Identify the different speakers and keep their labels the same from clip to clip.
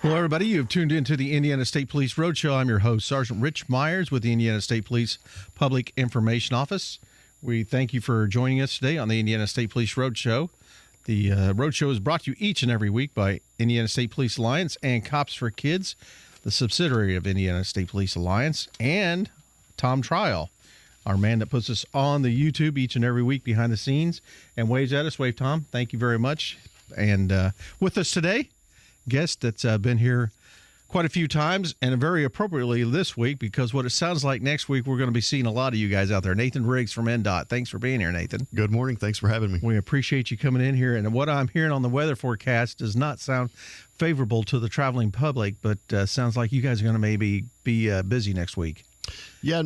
Speaker 1: Hello, everybody. You have tuned into the Indiana State Police Roadshow. I'm your host, Sergeant Rich Myers with the Indiana State Police Public Information Office. We thank you for joining us today on the Indiana State Police Roadshow. The Roadshow is brought to you each and every week by Indiana State Police Alliance and Cops for Kids, the subsidiary of Indiana State Police Alliance, and Tom Trial, our man that puts us on the YouTube each and every week behind the scenes and waves at us. Wave, Tom. Thank you very much. And with us today, guest that's been here quite a few times, and very appropriately this week, because what it sounds like next week we're going to be seeing a lot of you guys out there. Nathan Riggs from INDOT. Thanks for being here, Nathan.
Speaker 2: Good morning. Thanks for having me.
Speaker 1: We appreciate you coming in here. And what I'm hearing on the weather forecast does not sound favorable to the traveling public, but sounds like you guys are going to maybe be busy next week.
Speaker 2: Yeah,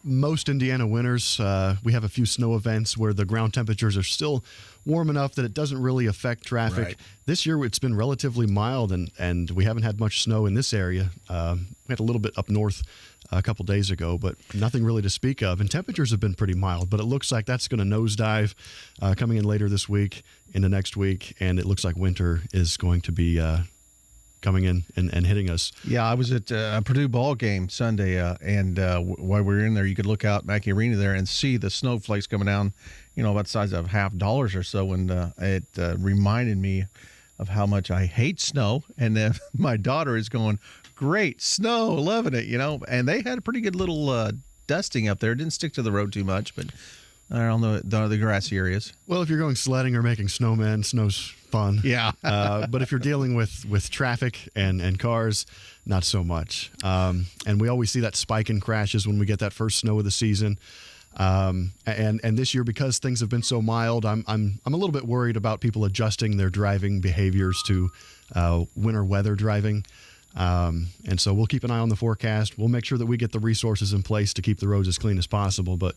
Speaker 2: most Indiana winters, we have a few snow events where the ground temperatures are still warm enough that it doesn't really affect traffic.
Speaker 1: Right.
Speaker 2: This year it's been relatively mild, and we haven't had much snow in this area. We had a little bit up north a couple days ago, but nothing really to speak of. And temperatures have been pretty mild, but it looks like that's going to nosedive coming in later this week into next week, and it looks like winter is going to be coming in and hitting us.
Speaker 1: Yeah, I was at a Purdue ball game Sunday, and while we were in there, you could look out Mackey Arena there and see the snowflakes coming down, about the size of $50 or so, and it reminded me of how much I hate snow, and then my daughter is going, great, snow, loving it, and they had a pretty good little dusting up there. It didn't stick to the road too much, but on the grassy areas.
Speaker 2: Well, if you're going sledding or making snowmen, snow's fun.
Speaker 1: Yeah.
Speaker 2: But if you're dealing with traffic and cars, not so much. And we always see that spike in crashes when we get that first snow of the season. And this year, because things have been so mild, I'm a little bit worried about people adjusting their driving behaviors to winter weather driving. And so we'll keep an eye on the forecast. We'll make sure that we get the resources in place to keep the roads as clean as possible. But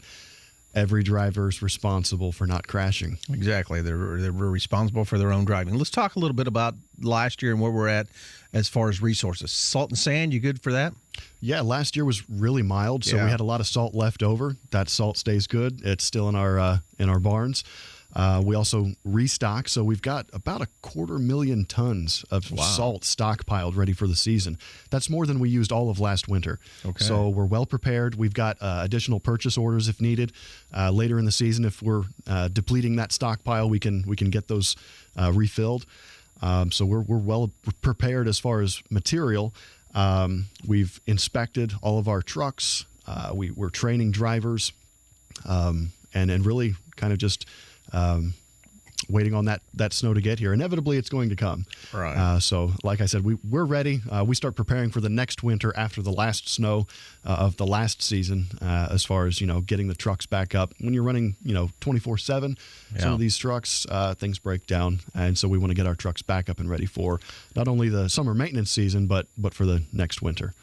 Speaker 2: every driver is responsible for not crashing.
Speaker 1: Exactly. They're responsible for their own driving. Let's talk a little bit about last year and where we're at as far as resources. Salt and sand, you good for that?
Speaker 2: Yeah, last year was really mild, so we had a lot of salt left over. That salt stays good. It's still in our barns. We also restock, so we've got about 250,000 tons of salt stockpiled ready for the season. That's more than we used all of last winter.
Speaker 1: Okay.
Speaker 2: So we're well prepared. We've got additional purchase orders if needed. Later in the season, if we're depleting that stockpile, we can get those refilled. So we're well prepared as far as material. We've inspected all of our trucks. We're training drivers, and really kind of just waiting on that snow to get here. Inevitably, it's going to come.
Speaker 1: Right.
Speaker 2: So, like I said, we're ready. We start preparing for the next winter after the last snow of the last season. As far as getting the trucks back up. When you're running 24/7, some of these trucks things break down, and so we want to get our trucks back up and ready for not only the summer maintenance season, but for the next winter.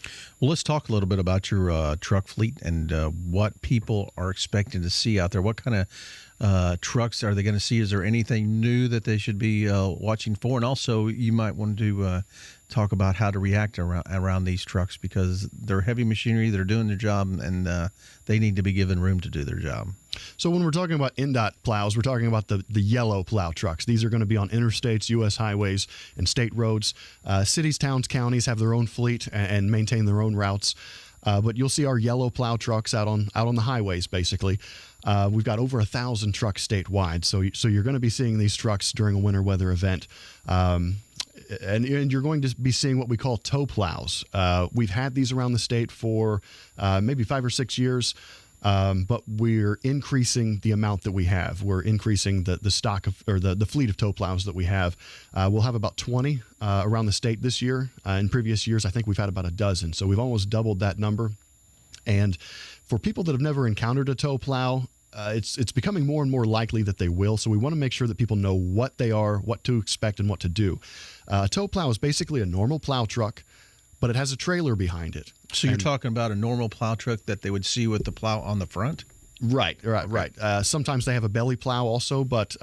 Speaker 1: Well, let's talk a little bit about your truck fleet and what people are expecting to see out there. What kind of trucks are they going to see? Is there anything new that they should be watching for? And also, you might want to talk about how to react around these trucks, because they're heavy machinery, they're doing their job, and they need to be given room to do their job.
Speaker 2: So when we're talking about INDOT plows, we're talking about the yellow plow trucks. These are going to be on interstates, U.S. highways, and state roads. Cities, towns, counties have their own fleet and maintain their own routes. But you'll see our yellow plow trucks out on the highways, basically. We've got over 1,000 trucks statewide, so you're going to be seeing these trucks during a winter weather event. And you're going to be seeing what we call tow plows. We've had these around the state for maybe 5 or 6 years, but we're increasing the amount that we have. We're increasing the stock of, or the fleet of tow plows that we have. We'll have about 20 around the state this year. In previous years, I think we've had about a dozen, so we've almost doubled that number. And for people that have never encountered a tow plow, it's becoming more and more likely that they will. So we want to make sure that people know what they are, what to expect, and what to do. A tow plow is basically a normal plow truck, but it has a trailer behind it.
Speaker 1: So you're talking about a normal plow truck that they would see with the plow on the front?
Speaker 2: Right. Sometimes they have a belly plow also, but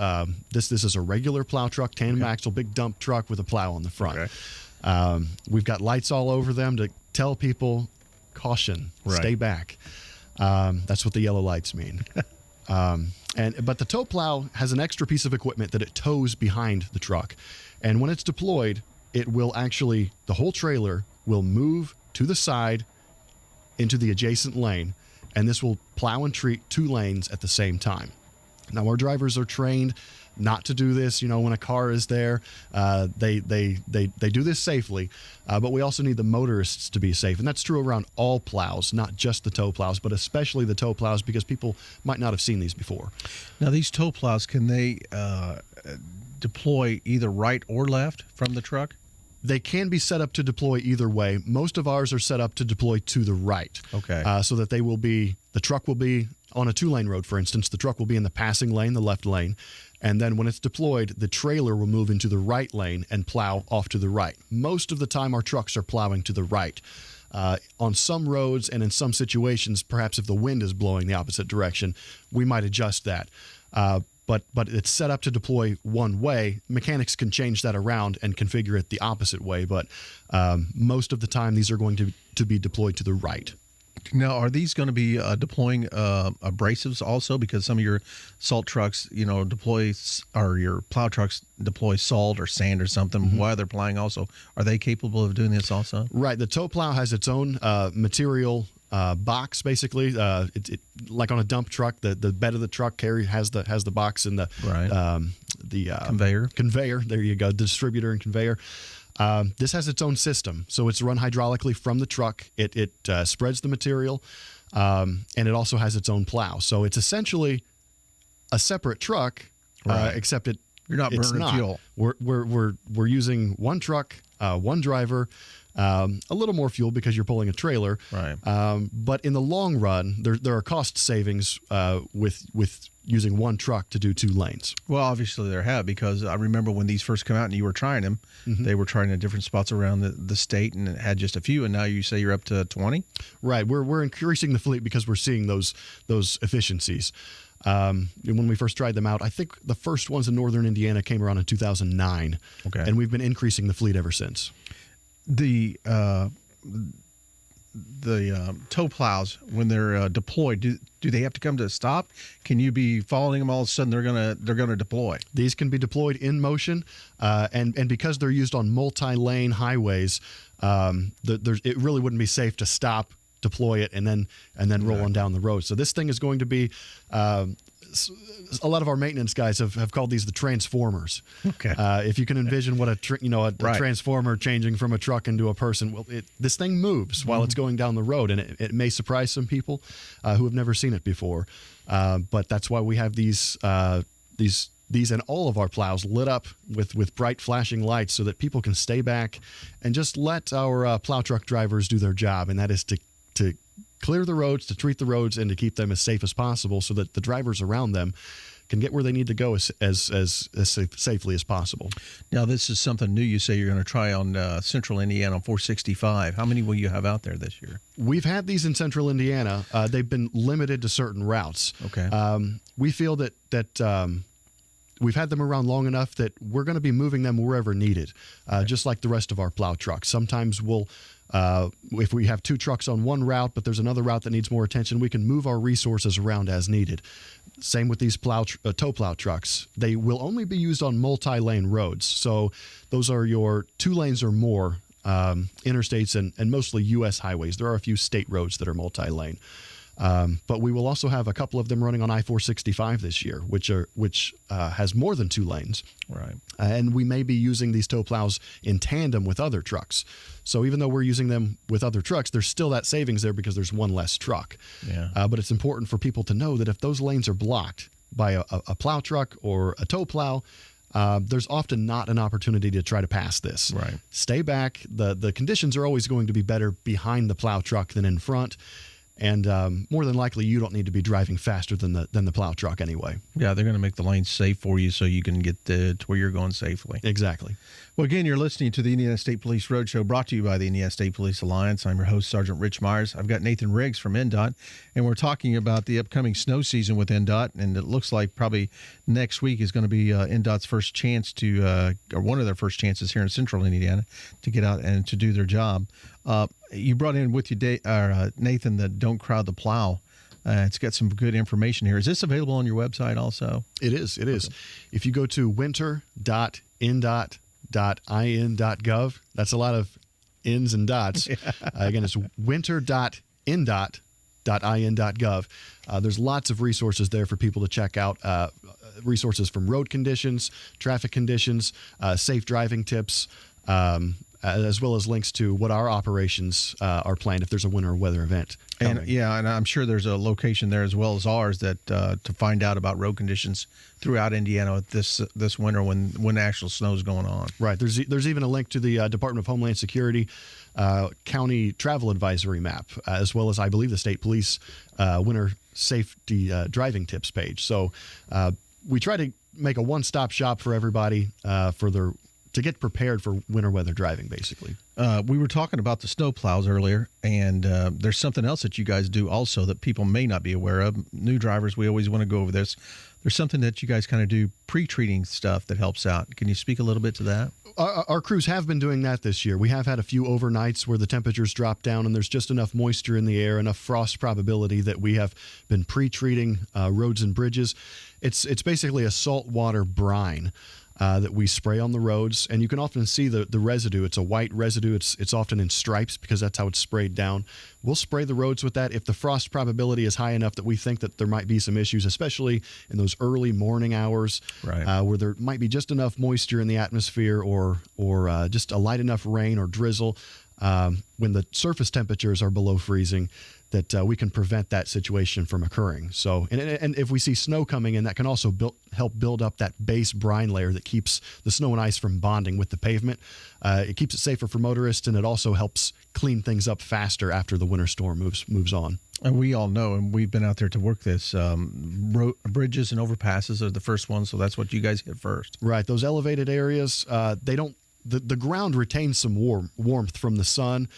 Speaker 2: this is a regular plow truck, tandem axle, big dump truck with a plow on the front.
Speaker 1: Okay.
Speaker 2: We've got lights all over them to tell people, caution, stay back. That's what the yellow lights mean. But the tow plow has an extra piece of equipment that it tows behind the truck. And when it's deployed, it will actually, the whole trailer will move to the side into the adjacent lane, and this will plow and treat 2 lanes at the same time. Now, our drivers are trained not to do this. When a car is there, they do this safely, but we also need the motorists to be safe, and that's true around all plows, not just the tow plows, but especially the tow plows, because people might not have seen these before.
Speaker 1: Now, these tow plows, can they deploy either right or left from the truck?
Speaker 2: They can be set up to deploy either way. Most of ours are set up to deploy to the right.
Speaker 1: Okay.
Speaker 2: So that the truck will be on a 2-lane road, for instance. The truck will be in the passing lane, the left lane. And then when it's deployed, the trailer will move into the right lane and plow off to the right. Most of the time, our trucks are plowing to the right. On some roads and in some situations, perhaps if the wind is blowing the opposite direction, we might adjust that. But it's set up to deploy one way. Mechanics can change that around and configure it the opposite way, but most of the time these are going to be deployed to the right.
Speaker 1: Now, are these going to be deploying abrasives also? Because some of your salt trucks, or your plow trucks deploy salt or sand or something while they're plowing also. Are they capable of doing this also?
Speaker 2: Right. The tow plow has its own material box, basically. Like on a dump truck, the bed of the truck has the box and the conveyor. There you go, the distributor and conveyor. This has its own system, so it's run hydraulically from the truck. It spreads the material, and it also has its own plow. So it's essentially a separate truck, except
Speaker 1: you're not burning fuel.
Speaker 2: We're using one truck, one driver. A little more fuel because you're pulling a trailer,
Speaker 1: right?
Speaker 2: But in the long run, there are cost savings with using one truck to do 2 lanes.
Speaker 1: Well, obviously there have, because I remember when these first come out and you were trying them, they were trying in different spots around the state and it had just a few, and now you say you're up to 20?
Speaker 2: Right. We're increasing the fleet because we're seeing those efficiencies. When we first tried them out, I think the first ones in northern Indiana came around in 2009.
Speaker 1: Okay.
Speaker 2: And we've been increasing the fleet ever since.
Speaker 1: The tow plows, when they're deployed, do they have to come to a stop? Can you be following them all of a sudden? They're gonna deploy.
Speaker 2: These can be deployed in motion, and because they're used on multi-lane highways, it really wouldn't be safe to stop, deploy it, and then roll on down the road. So this thing is going to be. A lot of our maintenance guys have called these the transformers. Okay. If you can envision what a transformer changing from a truck into a person, well, this thing moves while it's going down the road, and it may surprise some people who have never seen it before. But that's why we have these and all of our plows lit up with bright flashing lights so that people can stay back and just let our plow truck drivers do their job, and that is to clear the roads, to treat the roads, and to keep them as safe as possible so that the drivers around them can get where they need to go as safely as possible. Now,
Speaker 1: this is something new you say you're going to try on Central Indiana on 465. How many will you have out there this year?
Speaker 2: We've had these in Central Indiana. They've been limited to certain routes.
Speaker 1: Okay.
Speaker 2: We feel that we've had them around long enough that we're going to be moving them wherever needed, just like the rest of our plow trucks. Sometimes if we have 2 trucks on one route, but there's another route that needs more attention, we can move our resources around as needed. Same with these tow plow trucks. They will only be used on multi-lane roads. So those are your 2 lanes or more interstates and mostly U.S. highways. There are a few state roads that are multi-lane. But we will also have a couple of them running on I-465 this year, which has more than 2 lanes.
Speaker 1: Right.
Speaker 2: And we may be using these tow plows in tandem with other trucks. So even though we're using them with other trucks, there's still that savings there because there's one less truck.
Speaker 1: Yeah.
Speaker 2: But it's important for people to know that if those lanes are blocked by a plow truck or a tow plow, there's often not an opportunity to try to pass this.
Speaker 1: Right.
Speaker 2: Stay back. The conditions are always going to be better behind the plow truck than in front. And more than likely, you don't need to be driving faster than the plow truck anyway.
Speaker 1: Yeah, they're going to make the lanes safe for you so you can get to where you're going safely.
Speaker 2: Exactly.
Speaker 1: Well, again, you're listening to the Indiana State Police Roadshow, brought to you by the Indiana State Police Alliance. I'm your host, Sergeant Rich Myers. I've got Nathan Riggs from INDOT, and we're talking about the upcoming snow season with INDOT, and it looks like probably next week is going to be INDOT's first chance or one of their first chances here in Central Indiana to get out and to do their job. You brought in with you, Nathan, the Don't Crowd the Plow. It's got some good information here. Is this available on your website also?
Speaker 2: It is. It is. If you go to winter.indot.gov, winter.in.gov. That's a lot of ins and dots. Again, it's winter.in.gov. There's lots of resources there for people to check out. Resources from road conditions, traffic conditions, safe driving tips, as well as links to what our operations are planned if there's a winter weather event coming.
Speaker 1: And I'm sure there's a location there as well as ours that to find out about road conditions throughout Indiana this winter when actual snow is going on.
Speaker 2: Right. There's even a link to the Department of Homeland Security county travel advisory map, as well as I believe the state police winter safety driving tips page. So we try to make a one-stop shop for everybody to get prepared for winter weather driving, basically.
Speaker 1: We were talking about the snow plows earlier, and there's something else that you guys do also that people may not be aware of. New drivers, we always want to go over this. There's something that you guys kind of do, pre-treating stuff that helps out. Can you speak a little bit to that?
Speaker 2: Our crews have been doing that this year. We have had a few overnights where the temperatures drop down and there's just enough moisture in the air, enough frost probability that we have been pre-treating roads and bridges. It's basically a saltwater brine that we spray on the roads, and you can often see the residue. It's a white residue. It's often in stripes because that's how it's sprayed down. We'll spray the roads with that if the frost probability is high enough that we think that there might be some issues, especially in those early morning hours,
Speaker 1: right,
Speaker 2: where there might be just enough moisture in the atmosphere or just a light enough rain or drizzle when the surface temperatures are below freezing, that we can prevent that situation from occurring. So, and if we see snow coming in, that can also help build up that base brine layer that keeps the snow and ice from bonding with the pavement. It keeps it safer for motorists, and it also helps clean things up faster after the winter storm moves on.
Speaker 1: And we all know, and we've been out there to work this, bridges and overpasses are the first ones, so that's what you guys hit first.
Speaker 2: Right. Those elevated areas, they don't. The ground retains some warmth from the sun,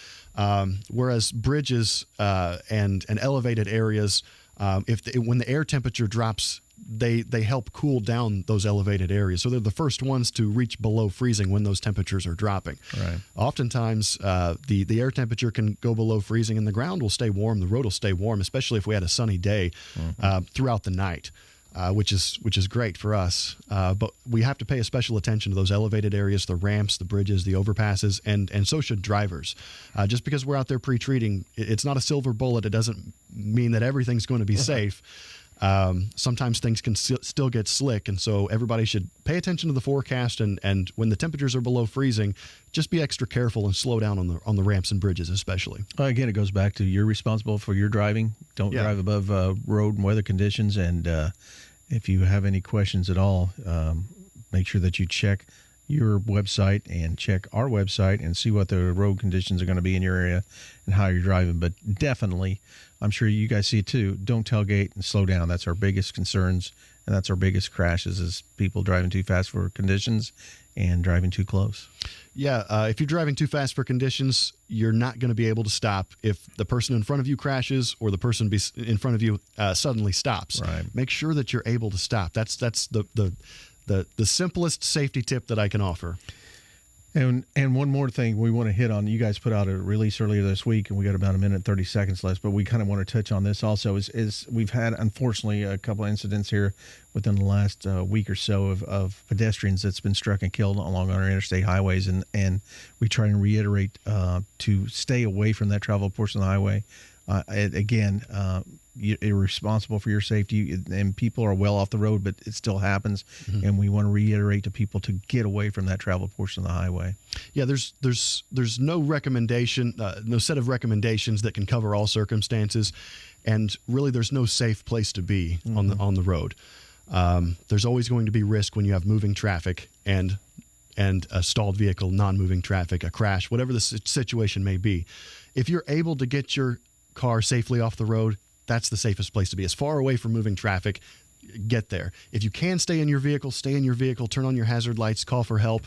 Speaker 2: whereas bridges and elevated areas, when the air temperature drops, they help cool down those elevated areas. So they're the first ones to reach below freezing when those temperatures are dropping.
Speaker 1: Right.
Speaker 2: Oftentimes, the air temperature can go below freezing and the ground will stay warm. The road will stay warm, especially if we had a sunny day throughout the night. Which is great for us, but we have to pay a special attention to those elevated areas, the ramps, the bridges, the overpasses, and so should drivers. Just because we're out there pre-treating, it's not a silver bullet. It doesn't mean that everything's going to be safe. Sometimes things can still get slick, and so everybody should pay attention to the forecast, and when the temperatures are below freezing, just be extra careful and slow down on the ramps and bridges especially.
Speaker 1: Again, it goes back to you're responsible for your driving. Don't drive above road and weather conditions, and if you have any questions at all, make sure that you check your website and check our website and see what the road conditions are going to be in your area and how you're driving. But definitely, I'm sure you guys see it too, don't tailgate and slow down. That's our biggest concerns, and that's our biggest crashes is people driving too fast for conditions and driving too close.
Speaker 2: Yeah, if you're driving too fast for conditions, you're not going to be able to stop if the person in front of you crashes or the person in front of you suddenly stops.
Speaker 1: Right.
Speaker 2: Make sure that you're able to stop. That's the simplest safety tip that I can offer.
Speaker 1: And one more thing we want to hit on. You guys put out a release earlier this week, and we got about a minute and 30 seconds left, but we kind of want to touch on this also is we've had, unfortunately, a couple of incidents here within the last week or so of pedestrians that's been struck and killed along our interstate highways, and we try and reiterate to stay away from that travel portion of the highway. You're responsible for your safety, and people are well off the road, but it still happens. Mm-hmm. And we want to reiterate to people to get away from that travel portion of the highway.
Speaker 2: Yeah, there's no recommendation, no set of recommendations that can cover all circumstances, and really there's no safe place to be on the road. There's always going to be risk when you have moving traffic and a stalled vehicle, non-moving traffic, a crash, whatever the situation may be. If you're able to get your car safely off the road, that's the safest place to be. As far away from moving traffic, get there. If you can stay in your vehicle, stay in your vehicle, turn on your hazard lights, call for help.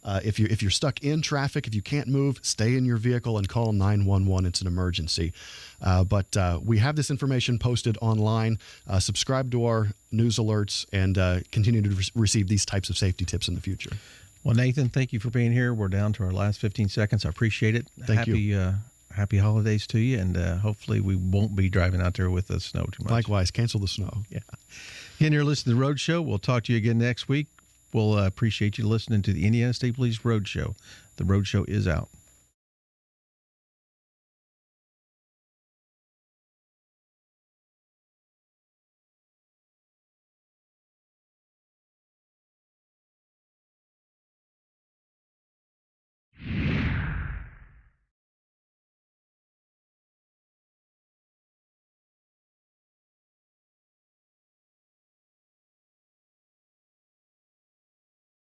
Speaker 2: If you're stuck in traffic, if you can't move, stay in your vehicle and call 911. It's an emergency. But we have this information posted online. Subscribe to our news alerts and continue to receive these types of safety tips in the future.
Speaker 1: Well, Nathan, thank you for being here. We're down to our last 15 seconds. I appreciate it.
Speaker 2: Thank you.
Speaker 1: Happy holidays to you, and hopefully we won't be driving out there with the snow too much.
Speaker 2: Likewise, cancel the snow.
Speaker 1: Yeah. Again, you're listening to The Road Show. We'll talk to you again next week. We'll appreciate you listening to the Indiana State Police Roadshow. The Roadshow is out.